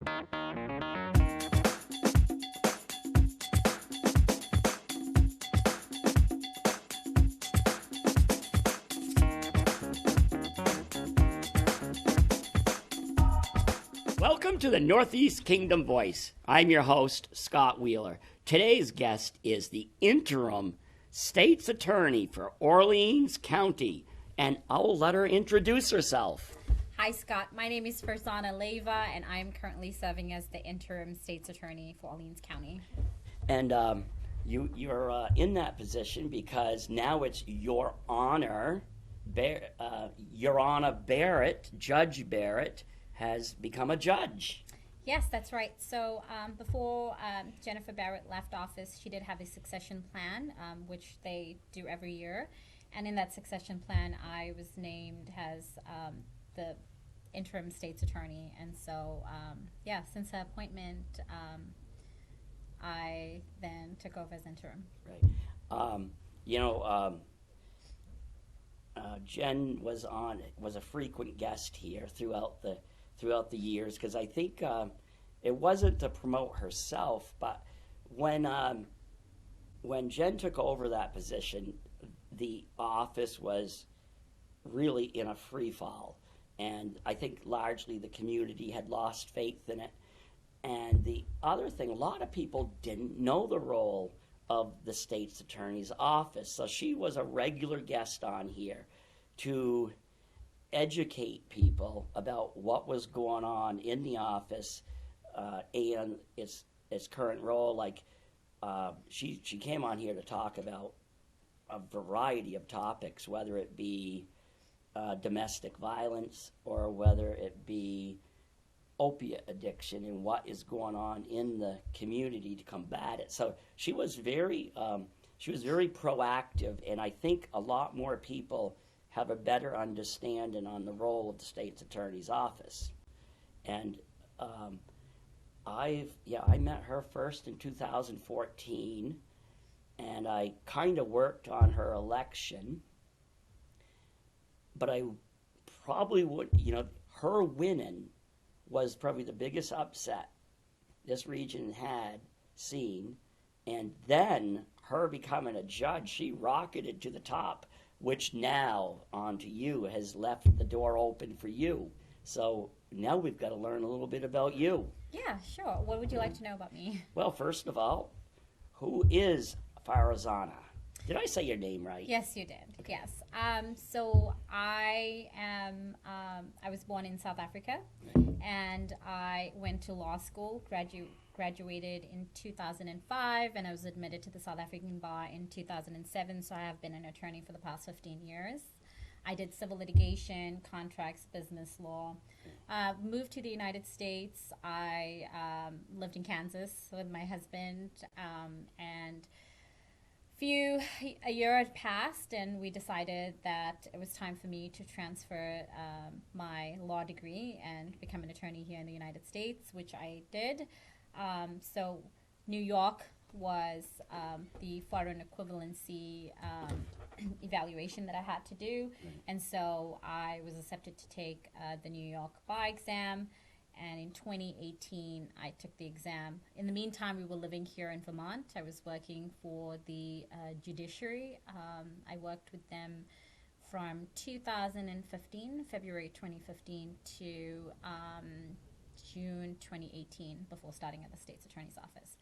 Welcome to the Northeast Kingdom Voice. I'm your host, Scott Wheeler. Today's guest is the interim state's attorney for Orleans County, and I'll let her introduce herself. Hi, Scott. My name is Farzana Leyva, and I'm currently serving as the interim state's attorney for Orleans County. And you're in that position because now it's Your Honor, Your Honor Barrett, Judge Barrett, has become a judge. Yes, that's right. So before Jennifer Barrett left office, she did have a succession plan, which they do every year. And in that succession plan, I was named as the interim state's attorney. And so, since her appointment, I then took over as interim. Right. Jen was a frequent guest here throughout the years, because I think it wasn't to promote herself, but when Jen took over that position, the office was really in a free fall, and I think largely the community had lost faith in it. And the other thing, a lot of people didn't know the role of the state's attorney's office, so she was a regular guest on here to educate people about what was going on in the office and its current role. Like she came on here to talk about a variety of topics, whether it be domestic violence or whether it be opiate addiction and what is going on in the community to combat it. So she was very proactive, and I think a lot more people have a better understanding on the role of the state's attorney's office. And I met her first in 2014, and I kind of worked on her election, but I probably would, her winning was probably the biggest upset this region had seen. And then her becoming a judge, she rocketed to the top, which now, on to you, has left the door open for you. So now we've got to learn a little bit about you. Yeah, sure. What would you like to know about me? Well, first of all, who is Farzana? Did I say your name right? Yes, you did. Yes. So I was born in South Africa, and I went to law school, graduated in 2005, and I was admitted to the South African bar in 2007, so I have been an attorney for the past 15 years. I did civil litigation, contracts, business law. Moved to the United States. I lived in Kansas with my husband, and a year had passed, and we decided that it was time for me to transfer my law degree and become an attorney here in the United States, which I did. So New York was the foreign equivalency evaluation that I had to do, and so I was accepted to take the New York bar exam, and in 2018 I took the exam. In the meantime, we were living here in Vermont. I was working for the judiciary. I worked with them from 2015, February 2015 to June 2018, before starting at the state's attorney's office.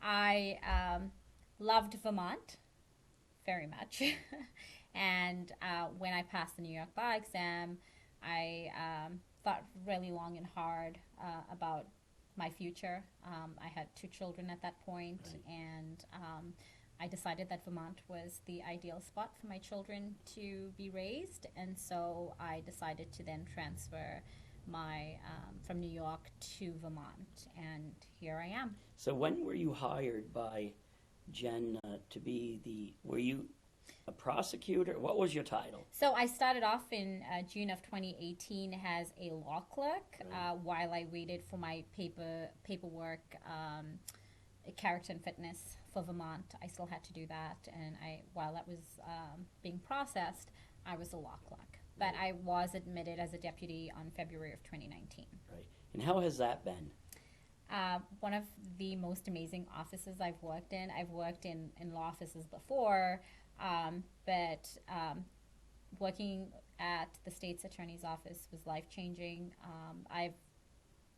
I loved Vermont very much. And when I passed the New York bar exam, I thought really long and hard about my future. I had 2 children at that point, and I decided that Vermont was the ideal spot for my children to be raised, and so I decided to then transfer my from New York to Vermont, and here I am. So when were you hired by Jen to be were you a prosecutor? What was your title? So I started off in June of 2018 as a law clerk while I waited for my paperwork, character and fitness for Vermont. I still had to do that, and while that was being processed, I was a law clerk. But I was admitted as a deputy on February of 2019. Right. And how has that been? One of the most amazing offices I've worked in. I've worked in law offices before, but working at the state's attorney's office was life-changing.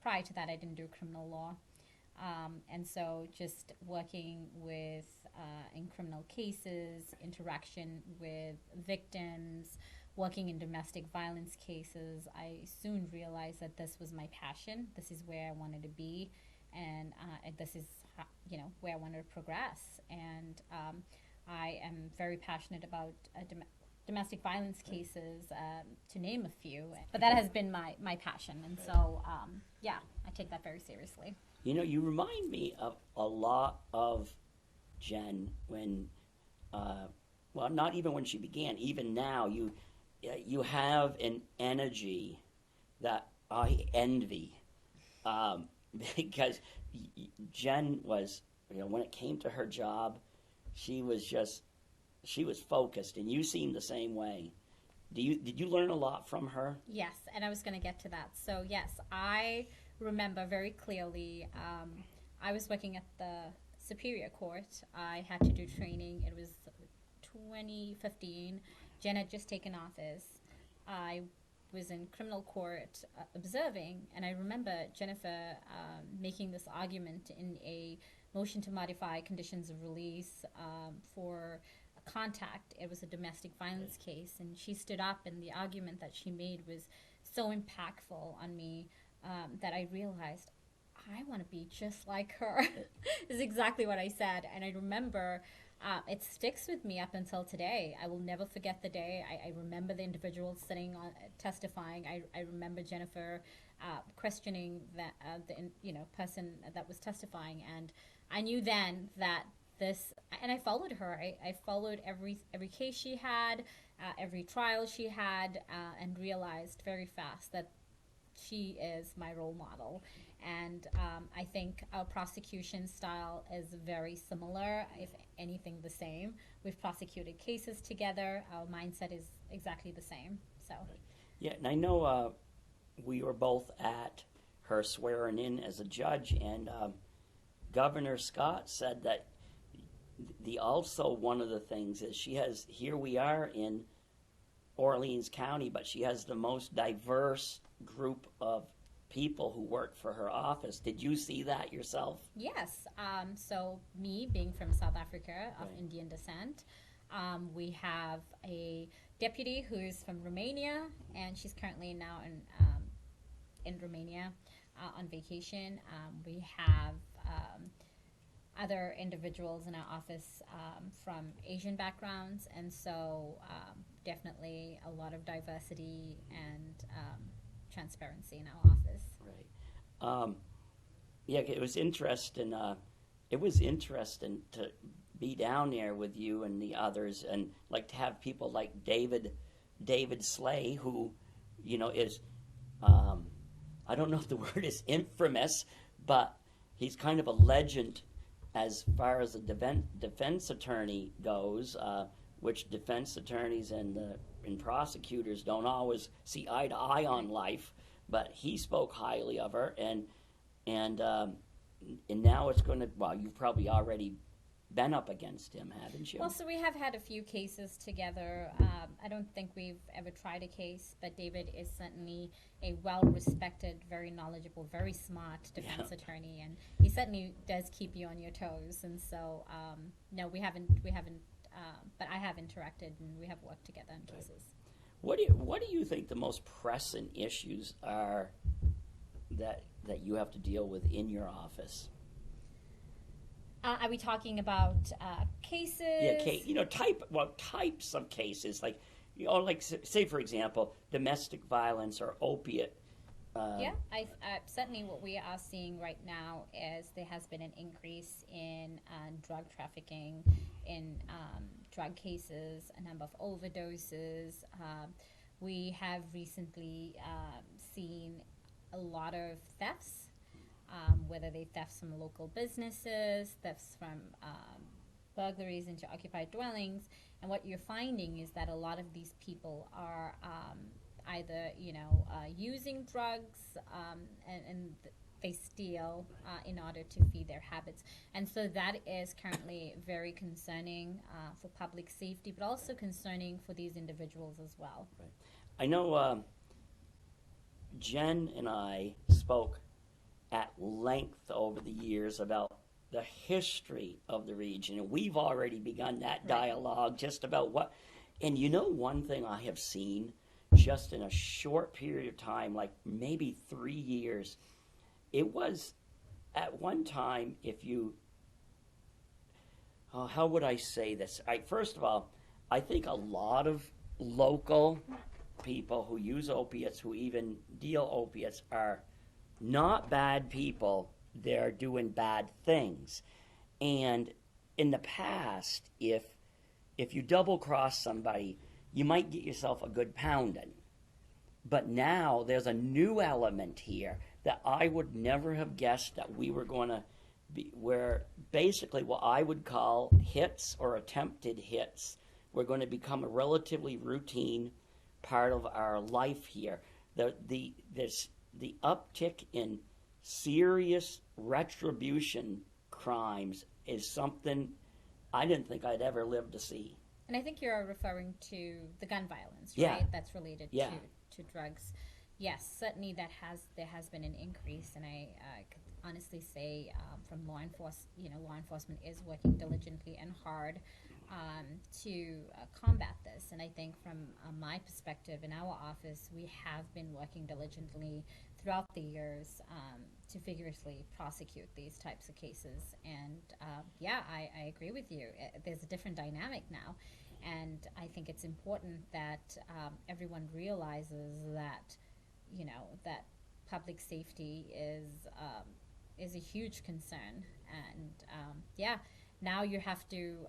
Prior to that, I didn't do criminal law. And so just working with in criminal cases, interaction with victims, working in domestic violence cases, I soon realized that this was my passion. This is where I wanted to be, and this is where I wanted to progress. And I am very passionate about domestic violence cases, to name a few. But that has been my passion, and so I take that very seriously. You remind me of a lot of Jen when, well, not even when she began, even now, you have an energy that I envy, because Jen was, when it came to her job, she was focused, and you seem the same way. Did you learn a lot from her? Yes, and I was going to get to that. So yes, I remember very clearly, I was working at the Superior Court. I had to do training. It was 2015. Jen had just taken office. I was in criminal court observing, and I remember Jennifer making this argument in a motion to modify conditions of release for a contact. It was a domestic violence case, and she stood up, and the argument that she made was so impactful on me that I realized I want to be just like her. Is exactly what I said. And I remember it sticks with me up until today. I will never forget the day. I remember the individual sitting on testifying. I remember Jennifer questioning that the person that was testifying, and I knew then that this, and I followed her. I followed every case she had, every trial she had, and realized very fast that she is my role model. And I think our prosecution style is very similar, if anything the same. We've prosecuted cases together. Our mindset is exactly the same. So yeah, and I know we were both at her swearing in as a judge, and Governor Scott said that also one of the things is she has, here we are in Orleans County, but she has the most diverse group of people who work for her office. Did you see that yourself? Yes. So me being from South Africa of Indian descent, we have a deputy who is from Romania, and she's currently now in Romania on vacation. We have other individuals in our office from Asian backgrounds, and so definitely a lot of diversity and transparency in our office. Right. Yeah, it was interesting. It was interesting to be down there with you and the others, and like to have people like David Slay, who, is, I don't know if the word is infamous, but he's kind of a legend as far as the defense attorney goes, which defense attorneys and prosecutors don't always see eye to eye on life. But he spoke highly of her, and now it's going to. Well, you've probably already been up against him, haven't you? Well, so we have had a few cases together. I don't think we've ever tried a case, but David is certainly a well-respected, very knowledgeable, very smart defense attorney, and he certainly does keep you on your toes. And so, no, we haven't. But I have interacted, and we have worked together in cases. What do you think the most pressing issues are that you have to deal with in your office? Are we talking about cases? Yeah, types of cases, like say for example, domestic violence or opiate. I certainly what we are seeing right now is there has been an increase in drug trafficking, in drug cases, a number of overdoses. We have recently seen a lot of thefts, whether they thefts from local businesses, thefts from burglaries into occupied dwellings. And what you're finding is that a lot of these people are either using drugs, and they steal in order to feed their habits. And so that is currently very concerning for public safety, but also concerning for these individuals as well. Right. I know Jen and I spoke at length over the years about the history of the region, and we've already begun that dialogue just about what. And you know, one thing I have seen just in a short period of time, like maybe 3 years, it was at one time, if you, how would I say this? First of all, I think a lot of local people who use opiates, who even deal opiates, are not bad people. They're doing bad things. And in the past, if you double cross somebody, you might get yourself a good pounding. But now there's a new element here that I would never have guessed that we were going to be, where basically what I would call hits or attempted hits were going to become a relatively routine part of our life here. The uptick in serious retribution crimes is something I didn't think I'd ever live to see. And I think you're referring to the gun violence, right? Yeah. That's related Yeah. to drugs. Yes, certainly there has been an increase, and I could honestly say from law enforcement is working diligently and hard to combat this. And I think from my perspective in our office, we have been working diligently throughout the years to vigorously prosecute these types of cases. And I agree with you. There's a different dynamic now. And I think it's important that everyone realizes that, that public safety is a huge concern. And now you have to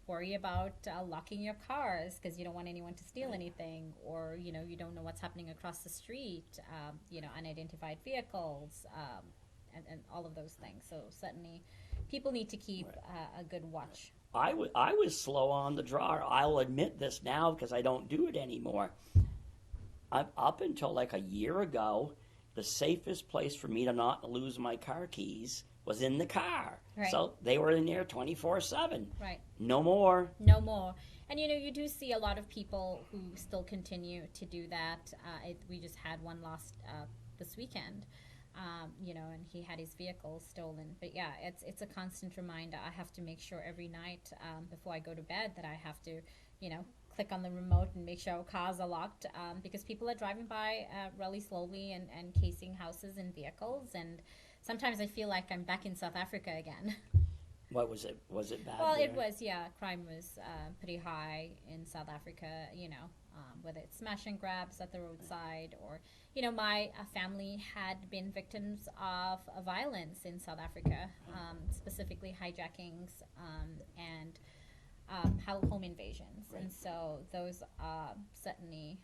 worry about locking your cars because you don't want anyone to steal anything, or you don't know what's happening across the street, unidentified vehicles, and all of those things. So certainly people need to keep a good watch. I was slow on the draw. I'll admit this now because I don't do it anymore. Up until like a year ago, the safest place for me to not lose my car keys was in the car. Right. So they were in there 24/7. Right. No more. No more. And you do see a lot of people who still continue to do that. We just had one last this weekend. And he had his vehicle stolen. But yeah, it's a constant reminder. I have to make sure every night before I go to bed that I have to, click on the remote and make sure our cars are locked because people are driving by really slowly and casing houses and vehicles. And sometimes I feel like I'm back in South Africa again. What was it? Was it bad? Well, there? it was, yeah. Crime was pretty high in South Africa, whether it's smash and grabs at the roadside or, my family had been victims of violence in South Africa, specifically hijackings and home invasions. Right. And so those are certainly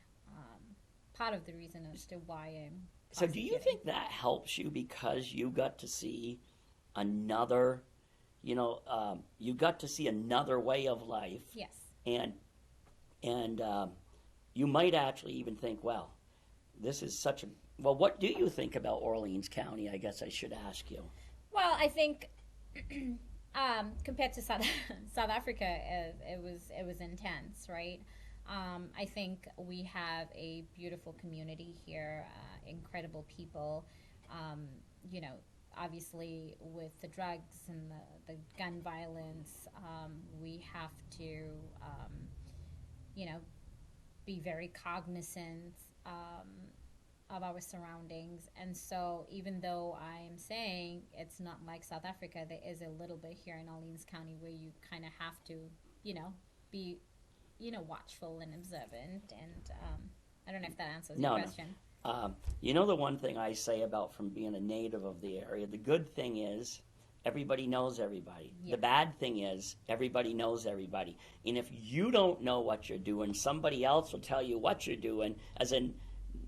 part of the reason as to why I'm So do you think that helps you because you got to see another, you got to see another way of life? Yes. And you might actually even think, well, this is such a, well, what do you think about Orleans County? I guess I should ask you. Well, I think compared to South Africa, it was intense, right? I think we have a beautiful community here, incredible people. Obviously with the drugs and the gun violence, we have to, be very cognizant of our surroundings. And so even though I'm saying it's not like South Africa, there is a little bit here in Orleans County where you kind of have to, be, watchful and observant. And I don't know if that answers your question. No. The one thing I say about from being a native of the area, the good thing is everybody knows everybody. Yeah. The bad thing is everybody knows everybody. And if you don't know what you're doing, somebody else will tell you what you're doing, as in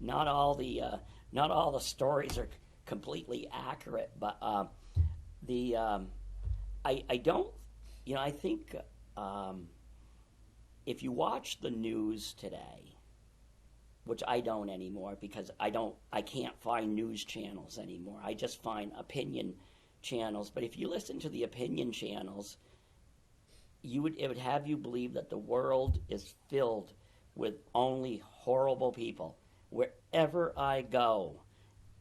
not all the stories are completely accurate, but I don't, I think if you watch the news today, which I don't anymore because I can't find news channels anymore. I just find opinion channels. But if you listen to the opinion channels, it would have you believe that the world is filled with only horrible people. Wherever I go,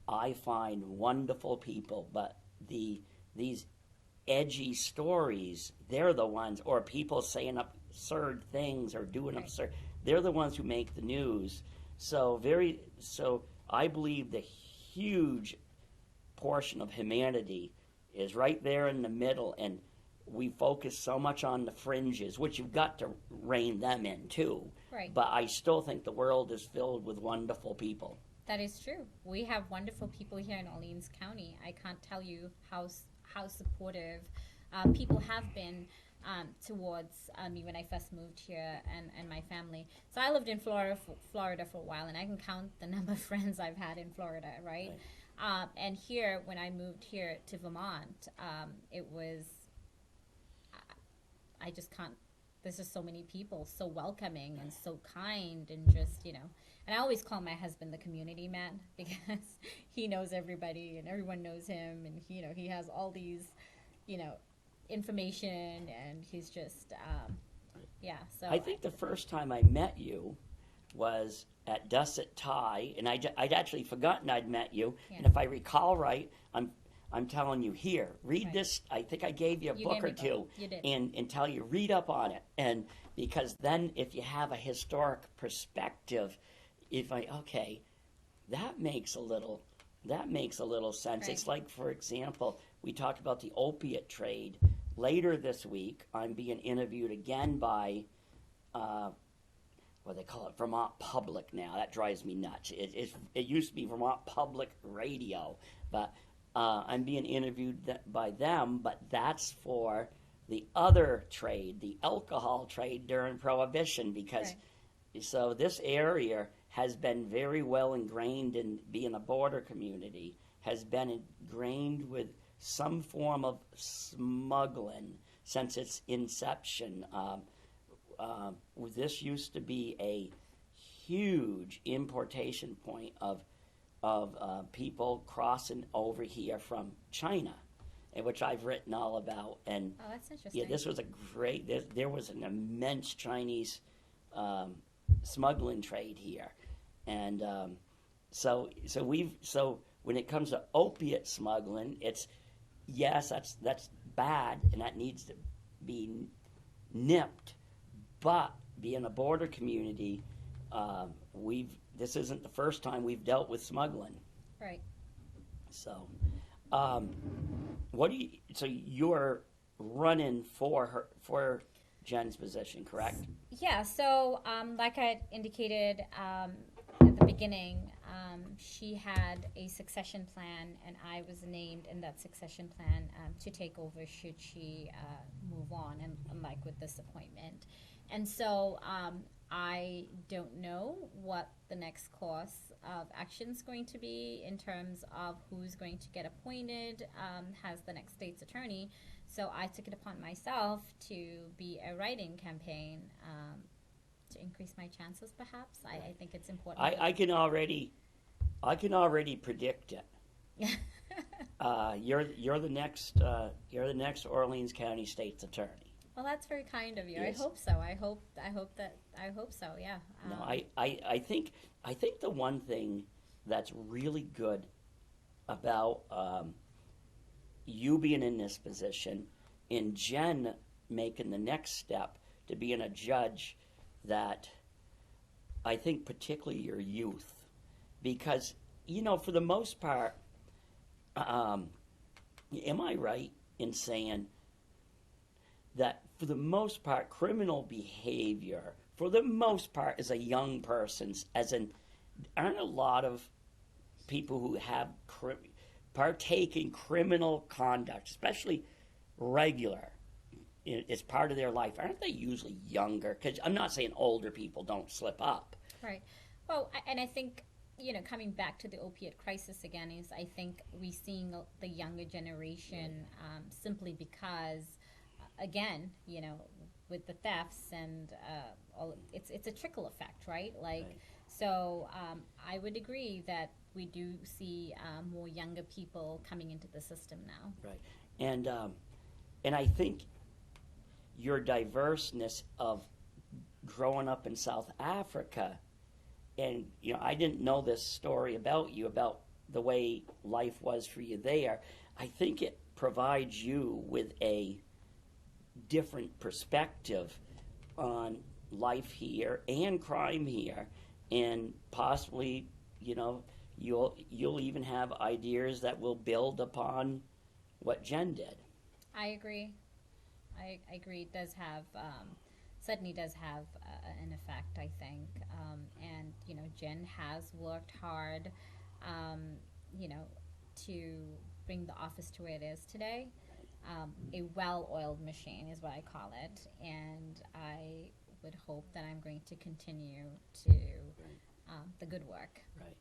I find wonderful people, but these edgy stories, they're the ones, or people saying absurd things or doing absurd, they're the ones who make the news. So I believe the huge portion of humanity is right there in the middle, and we focus so much on the fringes, which you've got to rein them in too. Right. But I still think the world is filled with wonderful people. That is true. We have wonderful people here in Orleans County. I can't tell you how supportive people have been towards me when I first moved here and my family. So I lived in Florida for a while, and I can count the number of friends I've had in Florida, right? And here, when I moved here to Vermont, it was, I just can't, there's just so many people, so welcoming and so kind, and just, and I always call my husband the community man because he knows everybody and everyone knows him, and he has all these, information, and he's just, so I think the first time I met you was at Dusset Tie, and I'd actually forgotten I'd met you, and if I recall right, I'm telling you, here, read this. I think I gave you a book or two, you did. And tell you, read up on it. And because then if you have a historic perspective, that makes a little sense. Right. It's like, for example, we talked about the opiate trade. Later this week, I'm being interviewed again by, what they call it, Vermont Public now. That drives me nuts. It used to be Vermont Public Radio, but I'm being interviewed by them, but that's for the other trade, the alcohol trade during Prohibition, because so this area has been very well ingrained in being a border community, has been ingrained with some form of smuggling since its inception. This used to be a huge importation point of people crossing over here from China, which I've written all about. And oh, that's interesting. yeah, this was a great. There was an immense Chinese smuggling trade here, and so when it comes to opiate smuggling, that's bad, and that needs to be nipped. But being a border community, this isn't the first time we've dealt with smuggling. Right. So, so you're running for Jen's position, correct? Yeah. So, like I indicated at the beginning, she had a succession plan, and I was named in that succession plan to take over should she move on, and unlike with this appointment. And so I don't know what the next course of action is going to be in terms of who's going to get appointed as the next state's attorney. So I took it upon myself to be a write-in campaign to increase my chances, perhaps. I think it's important. I can already predict it. You're the next Orleans County State's Attorney. Well, that's very kind of you. Yes. I hope so. I hope so. Yeah. No, I think the one thing that's really good about you being in this position and Jen making the next step to being a judge, that I think particularly your youth, because for the most part, am I right in saying that for the most part, criminal behavior, for the most part, is a young person's, as in, aren't a lot of people who have partake in criminal conduct, especially regular, as part of their life, aren't they usually younger? Because I'm not saying older people don't slip up. Right. Well, and I think, coming back to the opiate crisis again, is I think we're seeing the younger generation simply because, again, with the thefts and it's a trickle effect, right? So I would agree that we do see more younger people coming into the system now. Right. And I think your diverseness of growing up in South Africa, and I didn't know this story about you, about the way life was for you there. I think it provides you with a different perspective on life here and crime here, and possibly you'll even have ideas that will build upon what Jen did. I agree. I agree. It does have certainly does have an effect, I think. And Jen has worked hard, to bring the office to where it is today. A well-oiled machine is what I call it, and I would hope that I'm going to continue to the good work. Right.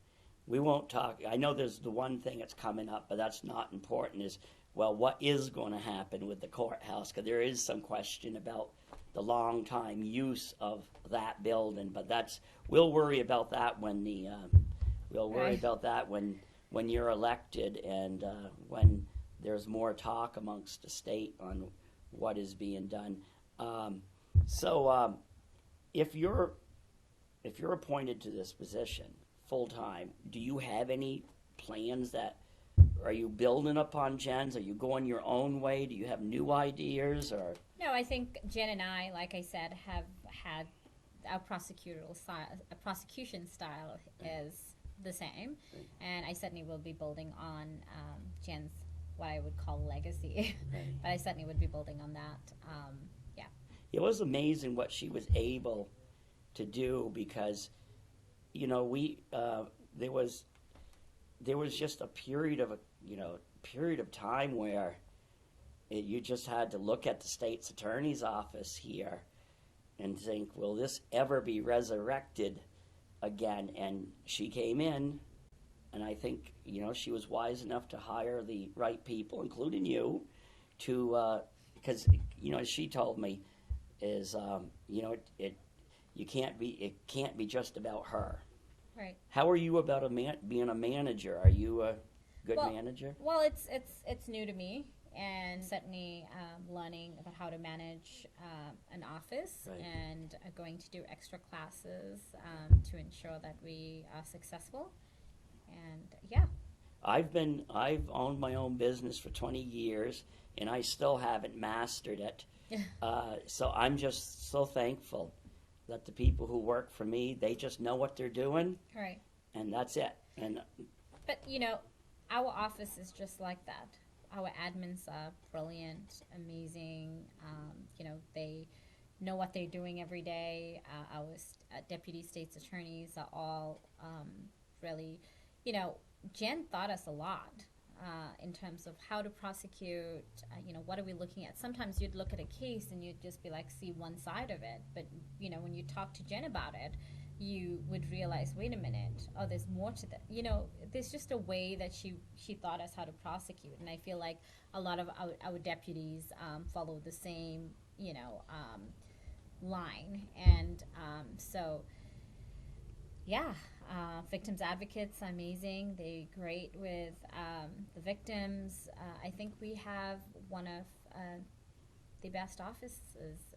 We won't talk. I know there's the one thing that's coming up, but that's not important. Is what is going to happen with the courthouse? Because there is some question about the long time use of that building, but we'll worry about that when when you're elected and when there's more talk amongst the state on what is being done. If you're appointed to this position full time, do you have any plans that are you building upon Jen's? Are you going your own way? Do you have new ideas or? No, I think Jen and I, like I said, have had our prosecution style is the same, and I certainly will be building on Jen's what I would call legacy, but I certainly would be building on that. Yeah. It was amazing what she was able to do because, there was just a period of time where you just had to look at the state's attorney's office here and think, will this ever be resurrected again? And she came in, and I think she was wise enough to hire the right people, including you, to because as she told me, is it can't be just about her. Right. How are you about being a manager? Are you a good manager? Well, it's new to me, and certainly learning about how to manage an office, and going to do extra classes to ensure that we are successful. And yeah. I've owned my own business for 20 years, and I still haven't mastered it. So I'm just so thankful that the people who work for me, they just know what they're doing. Right. And that's it. But our office is just like that. Our admins are brilliant, amazing. They know what they're doing every day. Our deputy state's attorneys are all really, Jen taught us a lot in terms of how to prosecute, what are we looking at. Sometimes you'd look at a case and you'd just be like, see one side of it. But, when you talk to Jen about it, you would realize, wait a minute, oh, there's more to that. There's just a way that she taught us how to prosecute. And I feel like a lot of our deputies follow the same, line. And victims advocates are amazing. They're great with the victims. I think we have one of the best offices.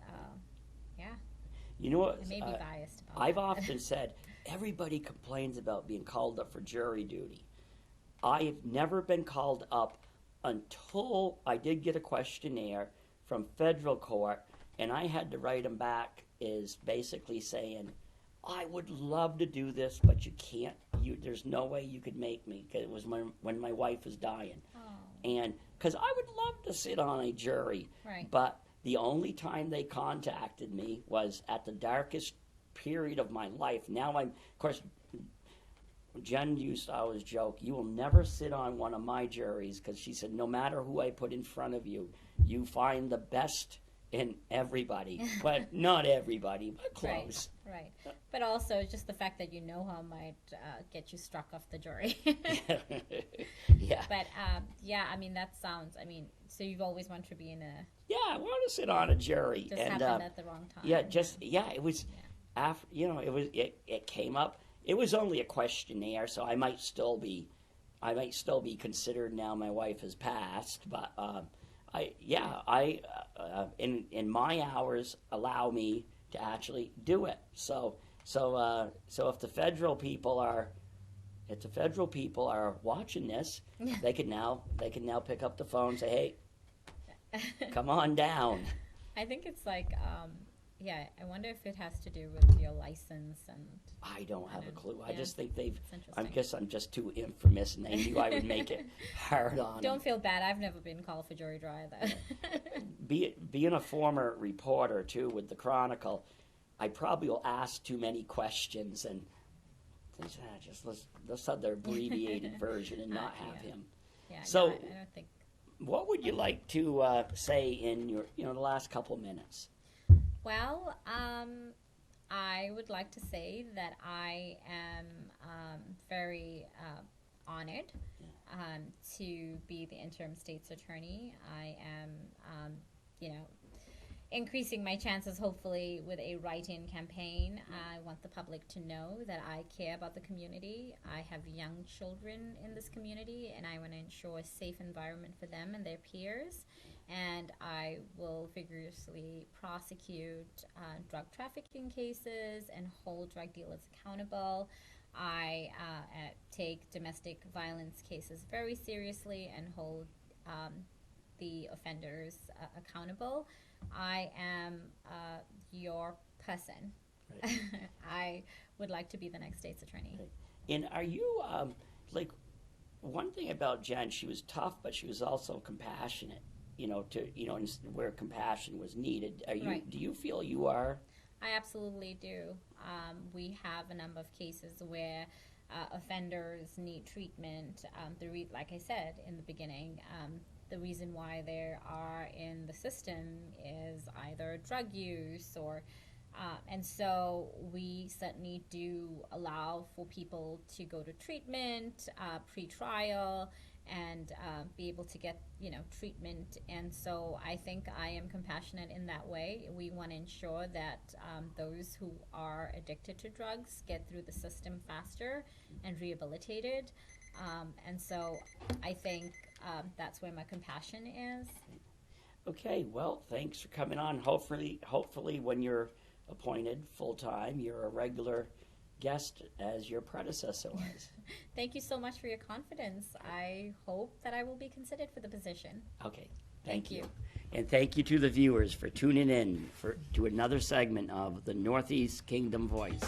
You know what? I may be biased about I've that. often said everybody complains about being called up for jury duty. I've never been called up until I did get a questionnaire from federal court, and I had to write them back is basically saying, I would love to do this, but you can't. There's no way you could make me, because it was when my wife was dying. Oh. And because I would love to sit on a jury, Right. but the only time they contacted me was at the darkest period of my life. Now of course, Jen used to always joke, you will never sit on one of my juries, because she said, no matter who I put in front of you, you find the best in everybody, but not everybody, but close. Right. But also just the fact that how might get you struck off the jury. Yeah. But that sounds. So you've always wanted to be in a. Yeah, I want to sit on a jury. Just happened at the wrong time. Yeah, it was after. It came up. it was only a questionnaire, so I might still be considered now my wife has passed. But in my hours allow me to actually do it. So if the federal people are watching this, they can now pick up the phone and say, hey, come on down. I think it's like, I wonder if it has to do with your license and. I don't have a clue. I Yeah. just think I Interesting. guess I'm just too infamous, and they knew I would make it hard on them. Don't feel bad. I've never been called for jury trial either. Being a former reporter too with the Chronicle, I probably will ask too many questions, and they say, let's have the abbreviated version and not have him. Yeah. So- No, I don't think. What would you like to say in your the last couple minutes? Well, I would like to say that I am very honored to be the interim state's attorney. I am, increasing my chances, hopefully, with a write-in campaign. I want the public to know that I care about the community. I have young children in this community, and I want to ensure a safe environment for them and their peers. And I will vigorously prosecute drug trafficking cases and hold drug dealers accountable. I take domestic violence cases very seriously and hold the offenders accountable. I am your person. Right. I would like to be the next state's attorney. Right. And are you like, one thing about Jen? She was tough, but she was also compassionate. Where compassion was needed. Are you? Right. Do you feel you are? I absolutely do. We have a number of cases where offenders need treatment. Like I said in the beginning, the reason why they are in the system is either drug use or, and so we certainly do allow for people to go to treatment, pre-trial, and be able to get treatment. And so I think I am compassionate in that way. We want to ensure that those who are addicted to drugs get through the system faster and rehabilitated. And so I think that's where my compassion is. Okay. Well, thanks for coming on. Hopefully, when you're appointed full time, you're a regular guest as your predecessor was. Thank you so much for your confidence. I hope that I will be considered for the position. Okay, Thank thank you. you. And thank you to the viewers for tuning in to another segment of the Northeast Kingdom Voice.